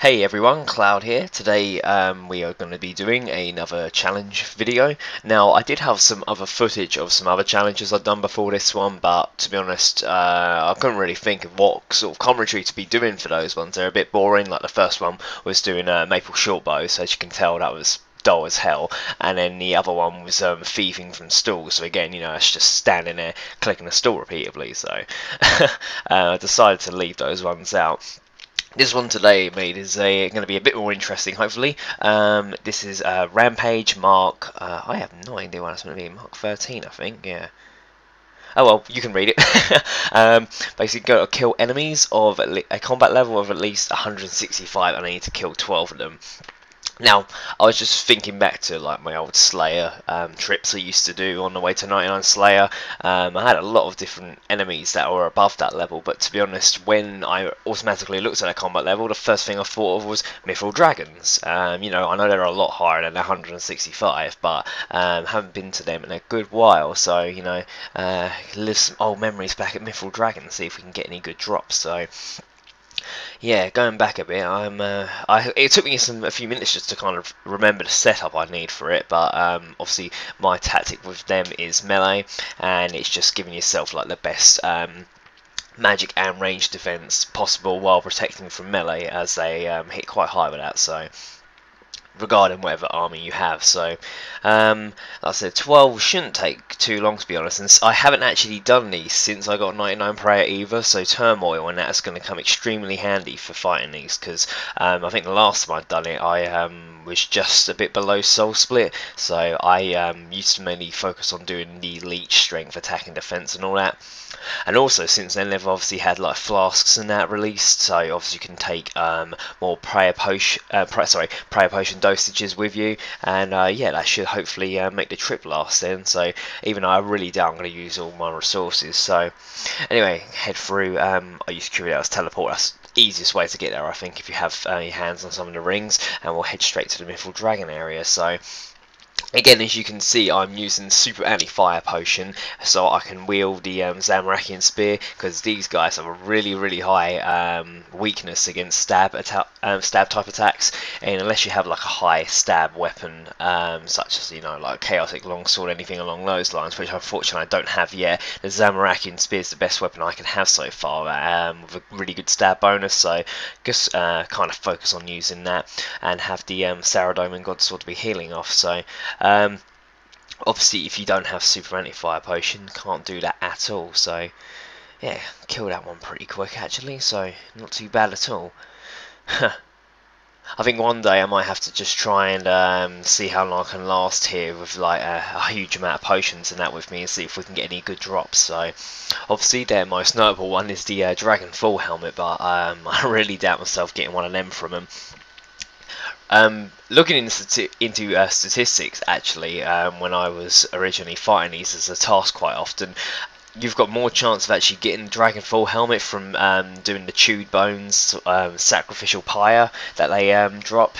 Hey everyone, Cloud here. Today we are going to be doing another challenge video. Now I did have some other footage of some other challenges I've done before this one, but to be honest I couldn't really think of what sort of commentary to be doing for those ones. They're a bit boring. Like the first one was doing maple shortbow, so as you can tell that was dull as hell, and then the other one was thieving from stalls, so again, you know, it's just standing there clicking a stall repeatedly, so I decided to leave those ones out. This one today made is going to be a bit more interesting, hopefully. This is Rampage Mark. I have no idea what it's going to be. Mark 13, I think. Yeah. Oh well, you can read it. Basically, go to kill enemies of a combat level of at least 165, and I need to kill 12 of them. Now, I was just thinking back to like my old Slayer trips I used to do on the way to 99 Slayer. I had a lot of different enemies that were above that level, but to be honest, when I automatically looked at that combat level, the first thing I thought of was Mythril Dragons. You know, I know they're a lot higher than 165, but haven't been to them in a good while, so you know, live some old memories back at Mythril Dragons, see if we can get any good drops. So yeah, going back a bit, it took me a few minutes just to kind of remember the setup I need for it, but obviously my tactic with them is melee, and it's just giving yourself like the best magic and range defense possible while protecting from melee, as they hit quite high with that. So regarding whatever army you have. So like I said, 12 shouldn't take too long, to be honest, and I haven't actually done these since I got 99 prayer either, so turmoil and that's going to come extremely handy for fighting these, because I think the last time I'd done it I was just a bit below soul split, so I used to mainly focus on doing the leech, strength, attack and defense and all that. And also since then they've obviously had like flasks and that released, so obviously you can take more prayer potion dosages with you, and yeah, that should hopefully make the trip last then. So even though I really doubt I'm going to use all my resources, so anyway, head through. I use Curious Teleport. That's the easiest way to get there, I think, if you have your hands on some of the rings, and we'll head straight to the Mythril Dragon area. So again, as you can see, I'm using Super Anti-Fire Potion, so I can wield the Zamorakian Spear, because these guys have a really high weakness against stab type attacks, and unless you have like a high stab weapon, such as, you know, like Chaotic Longsword, anything along those lines, which unfortunately I don't have yet, the Zamorakian Spear is the best weapon I can have so far, with a really good stab bonus, so just kind of focus on using that, and have the Saradome and Godsword to be healing off. So obviously if you don't have Super Anti-Fire Potion, can't do that at all, so yeah, kill that one pretty quick actually, so not too bad at all. I think one day I might have to just try and see how long I can last here with like a huge amount of potions and that with me, and see if we can get any good drops. So obviously their most notable one is the Dragon Fall helmet, but I really doubt myself getting one of them from them. Looking into statistics, actually, when I was originally fighting these as a task quite often, you've got more chance of actually getting Dragonfall helmet from doing the chewed bones sacrificial pyre that they drop.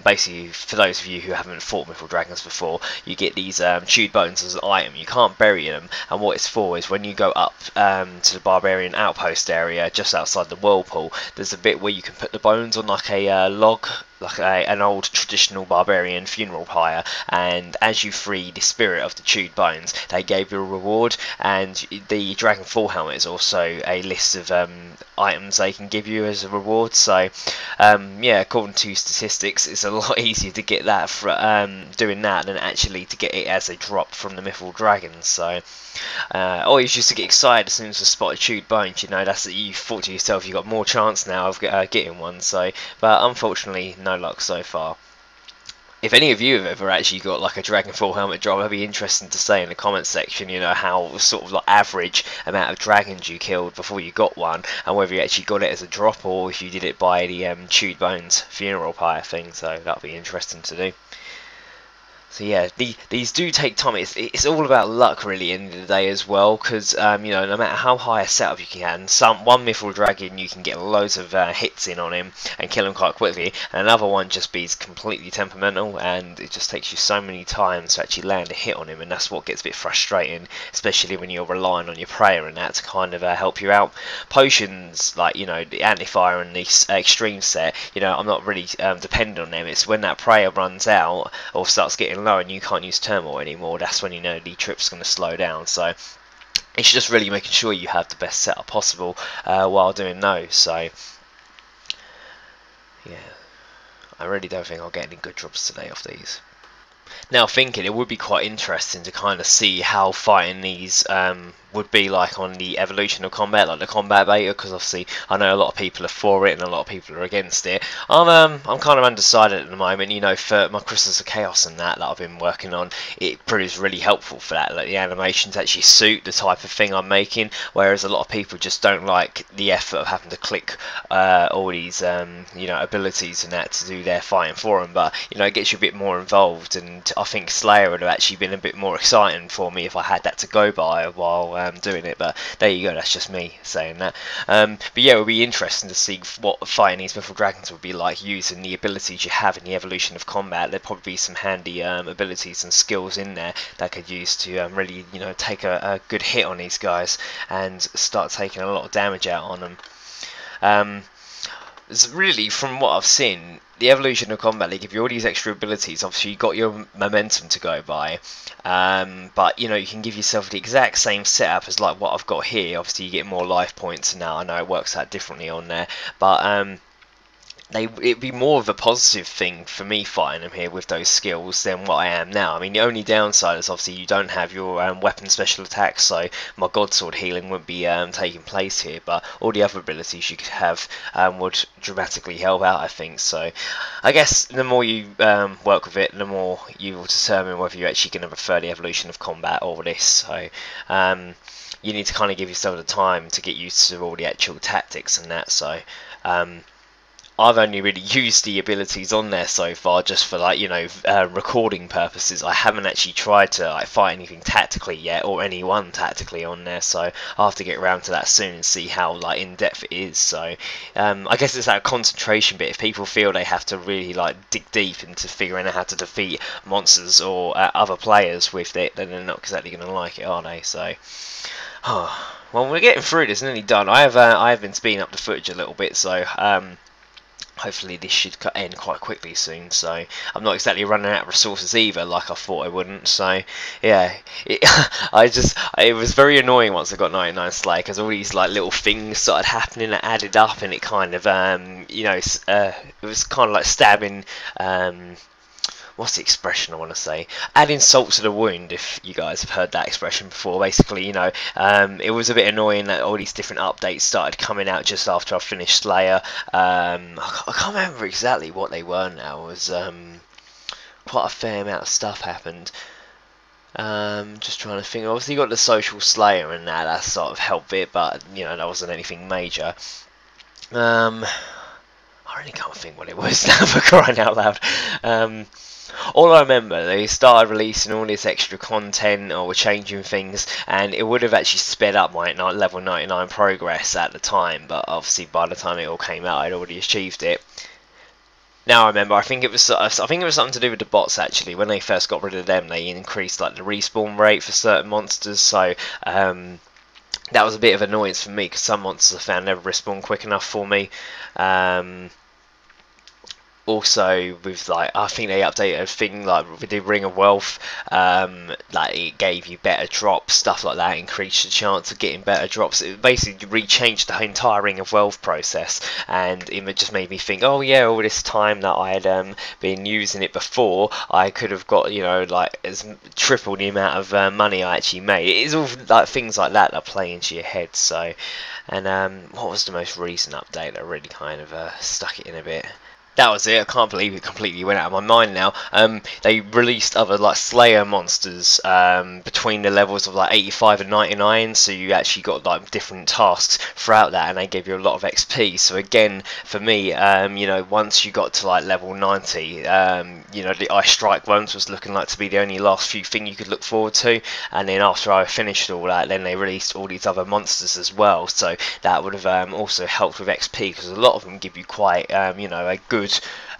Basically, for those of you who haven't fought Mythril Dragons before, you get these chewed bones as an item. You can't bury them, and what it's for is when you go up to the barbarian outpost area just outside the whirlpool, there's a bit where you can put the bones on like a log, like an old traditional barbarian funeral pyre, and as you free the spirit of the chewed bones, they gave you a reward. And the Dragonfall helmet is also a list of items they can give you as a reward. So yeah, according to statistics, it's a lot easier to get that for doing that than actually to get it as a drop from the Mythril Dragons. So always used to get excited as soon as I spotted chewed bones, you know, that's that you thought to yourself you got more chance now of getting one. So but unfortunately no luck so far. If any of you have ever actually got like a Dragonfall helmet drop, that'd be interesting to say in the comments section, you know, how sort of like average amount of dragons you killed before you got one, and whether you actually got it as a drop or if you did it by the chewed bones funeral pyre thing. So that'll be interesting to do. So yeah, these do take time. It's all about luck really in the day as well, because you know, no matter how high a setup you can get, one Mythril Dragon you can get loads of hit gets in on him and kill him quite quickly, and another one just be completely temperamental, and it just takes you so many times to actually land a hit on him, and that's what gets a bit frustrating, especially when you're relying on your prayer and that to kind of help you out. Potions, like, you know, the anti-fire and the extreme set, you know, I'm not really dependent on them. It's when that prayer runs out or starts getting low and you can't use turmoil anymore, that's when you know the trip's going to slow down. So it's just really making sure you have the best setup possible while doing those. So yeah, I really don't think I'll get any good drops today off these. Now thinking, it would be quite interesting to kind of see how fighting these would be like on the evolution of combat, like the combat beta, because obviously I know a lot of people are for it and a lot of people are against it. I'm kind of undecided at the moment. You know, for my Crystals of Chaos and that I've been working on, it proves really helpful for that. Like the animations actually suit the type of thing I'm making, whereas a lot of people just don't like the effort of having to click all these you know, abilities and that to do their fighting for them. But you know, it gets you a bit more involved, and I think Slayer would have actually been a bit more exciting for me if I had that to go by while doing it. But there you go, that's just me saying that. But yeah, it would be interesting to see what fighting these Mythical Dragons would be like using the abilities you have in the evolution of combat. There'd probably be some handy abilities and skills in there that I could use to really, you know, take a good hit on these guys and start taking a lot of damage out on them. Really, from what I've seen, the evolution of combat, they give you all these extra abilities. Obviously, you've got your momentum to go by, but you know, you can give yourself the exact same setup as like what I've got here. Obviously, you get more life points now. I know it works out differently on there, but it'd be more of a positive thing for me fighting them here with those skills than what I am now. I mean, the only downside is obviously you don't have your weapon special attacks, so my Godsword healing wouldn't be taking place here, but all the other abilities you could have would dramatically help out, I think. So I guess the more you work with it, the more you will determine whether you're actually going to prefer the evolution of combat or this. So you need to kind of give yourself the time to get used to all the actual tactics and that. So I've only really used the abilities on there so far just for, like, you know, recording purposes. I haven't actually tried to like fight anything tactically yet, or anyone tactically on there, so I'll have to get around to that soon and see how like in depth it is. So I guess it's that concentration bit. If people feel they have to really like dig deep into figuring out how to defeat monsters or other players with it, then they're not exactly going to like it, are they? So well, we're getting through this, nearly done. I have been speeding up the footage a little bit, so hopefully this should end quite quickly soon. So I'm not exactly running out of resources either, like I thought I wouldn't. So yeah, it was very annoying once I got 99 Slay, because all these like little things started happening that added up, and it kind of you know, it was kind of like stabbing what's the expression I want to say? Adding salt to the wound, if you guys have heard that expression before. Basically, you know, it was a bit annoying that all these different updates started coming out just after I finished Slayer. I can't remember exactly what they were now. It was quite a fair amount of stuff happened. Just trying to think. Obviously, you got the social Slayer and that sort of helped it, but you know, that wasn't anything major. I really can't think what it was now, for crying out loud. All I remember, they started releasing all this extra content or were changing things, and it would have actually sped up my level 99 progress at the time, but obviously by the time it all came out I'd already achieved it. Now I remember, I think it was something to do with the bots actually. When they first got rid of them, they increased like the respawn rate for certain monsters, so that was a bit of annoyance for me, because some monsters I found never respawn quick enough for me. Also, with like, I think they updated a thing like with the Ring of Wealth, like it gave you better drops, stuff like that, increased the chance of getting better drops. It basically rechanged the entire Ring of Wealth process, and it just made me think, oh yeah, all this time that I had been using it before, I could have got, you know, like triple the amount of money I actually made. It is all like things like that play into your head. So, and what was the most recent update that really kind of stuck it in a bit? that was it. I can't believe it completely went out of my mind now. They released other like Slayer monsters between the levels of like 85 and 99, so you actually got like different tasks throughout that, and they gave you a lot of XP. So again, for me, you know, once you got to like level 90, you know, the Ice Strike ones was looking like to be the only last few thing you could look forward to, and then after I finished all that, then they released all these other monsters as well. So that would have also helped with XP, because a lot of them give you quite, you know, a good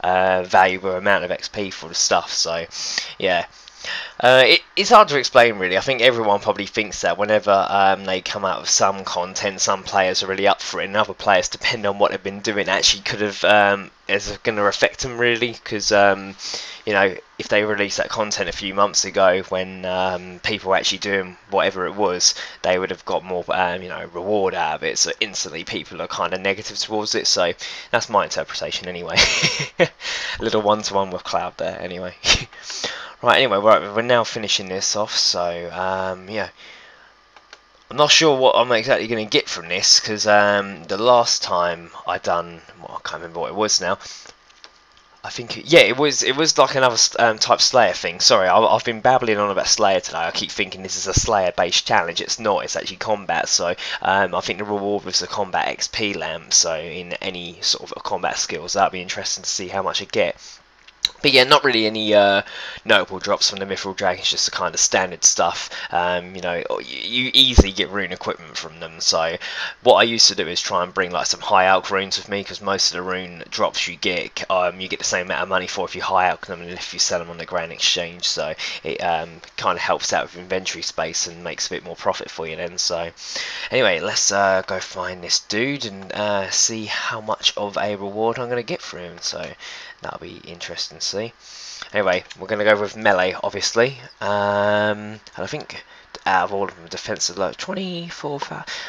valuable amount of XP for the stuff. So yeah, it's hard to explain really. I think everyone probably thinks that whenever they come out with some content, some players are really up for it, and other players, depending on what they've been doing, actually could have is going to affect them really, because you know, if they released that content a few months ago when people were actually doing whatever it was, they would have got more you know, reward out of it, so instantly people are kind of negative towards it. So that's my interpretation anyway. A little one-to-one with Cloud there anyway. Right, anyway, we're now finishing this off, so yeah, I'm not sure what I'm exactly going to get from this, because the last time I done, well, I can't remember what it was now. I think, yeah, it was like another type Slayer thing. Sorry, I've been babbling on about Slayer today. I keep thinking this is a Slayer-based challenge. It's not. It's actually combat. So I think the reward was the combat XP lamp. So in any sort of combat skills, that'd be interesting to see how much I get. But yeah, not really any notable drops from the Mithril Dragons, just the kind of standard stuff. You know, you easily get rune equipment from them. So what I used to do is try and bring like some high alch runes with me, because most of the rune drops you get the same amount of money for if you high alch them and if you sell them on the Grand Exchange. So it kind of helps out with inventory space and makes a bit more profit for you then. So anyway, let's go find this dude and see how much of a reward I'm going to get for him. So that'll be interesting to see. Anyway, we're going to go with melee, obviously. And I think out of all of them, defensive low, 24.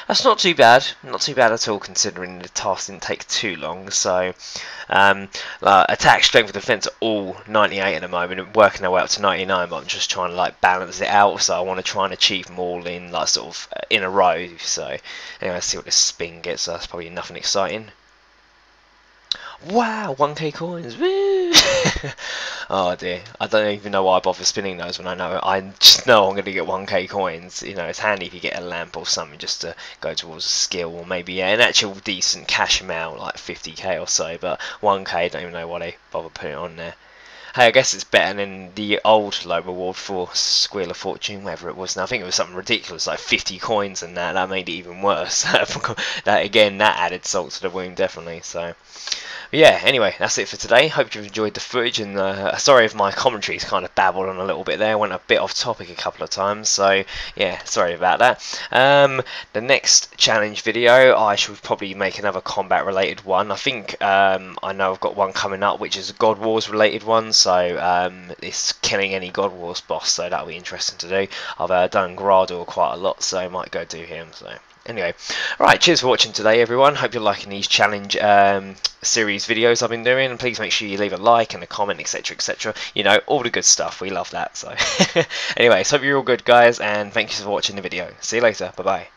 That's not too bad. Not too bad at all, considering the task didn't take too long. So, attack, strength, and defense are all 98 at the moment, and working their way up to 99. But I'm just trying to like balance it out. So I want to try and achieve them all in like sort of in a row. So anyway, let's see what this spin gets. So that's probably nothing exciting. Wow, 1k coins, woo! Oh dear, I don't even know why I bother spinning those when I just know I'm going to get 1k coins. You know, it's handy if you get a lamp or something just to go towards a skill, or maybe yeah, an actual decent cash amount like 50k or so, but 1k, I don't even know why they bother putting it on there. Hey, I guess it's better than the old low reward for Squeal of Fortune, whatever it was. Now I think it was something ridiculous, like 50 coins, and that made it even worse. That again, that added salt to the wound, definitely. So, yeah. Anyway, that's it for today. Hope you've enjoyed the footage, and sorry if my commentary's kind of babbled on a little bit there. Went a bit off topic a couple of times, so yeah, sorry about that. The next challenge video, I should probably make another combat-related one. I think I know I've got one coming up, which is a God Wars related one. So it's killing any God Wars boss, so that'll be interesting to do. I've done Grador quite a lot, so I might go do him. So anyway, right, cheers for watching today, everyone. Hope you're liking these challenge series videos I've been doing, and please make sure you leave a like and a comment, etc, etc. You know, all the good stuff. We love that. So anyway, so hope you're all good, guys, and thank you for watching the video. See you later. Bye bye.